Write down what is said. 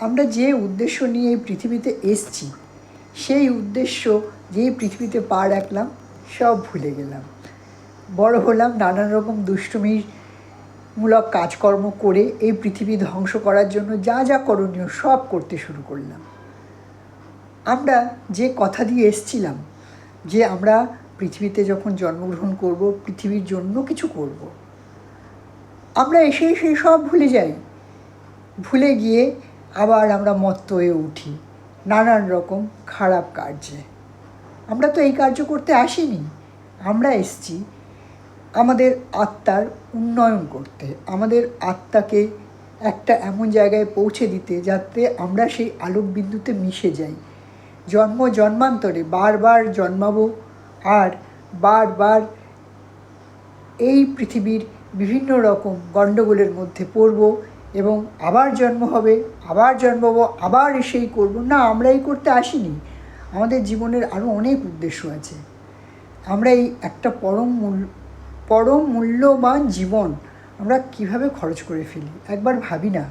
আমরা যে উদ্দেশ্য নিয়ে এই পৃথিবীতে এসছি, সেই উদ্দেশ্য যেই পৃথিবীতে পা রাখলাম সব ভুলে গেলাম। বড় হলাম, নানান রকম দুষ্টুমিমূলক কাজকর্ম করে এই পৃথিবী ধ্বংস করার জন্য যা যা করণীয় সব করতে শুরু করলাম। আমরা যে কথা দিয়ে এসছিলাম যে আমরা পৃথিবীতে যখন জন্মগ্রহণ করব পৃথিবীর জন্য কিছু করব, আমরা এসে সেই সব ভুলে যাই। ভুলে গিয়ে আবার আমরা মত্ত হয়ে উঠি নানান রকম খারাপ কার্যে। আমরা তো এই কার্য করতে আসিনি, আমরা এসছি আমাদের আত্মার উন্নয়ন করতে, আমাদের আত্মাকে একটা এমন জায়গায় পৌঁছে দিতে যাতে আমরা সেই আলোক বিন্দুতে মিশে যাই। জন্ম জন্মান্তরে বারবার জন্মাবো আর বারবার এই পৃথিবীর বিভিন্ন রকম গণ্ডগোলের মধ্যে পড়ব এবং আবার জন্ম হবে, আবার জন্মাবো, আবার এসেই করবো না। আমরা এই করতে আসিনি, আমাদের জীবনের আরও অনেক উদ্দেশ্য আছে। আমরা এই একটা পরম মূল্যবান জীবন আমরা কিভাবে খরচ করে ফেলি একবার ভাবি না।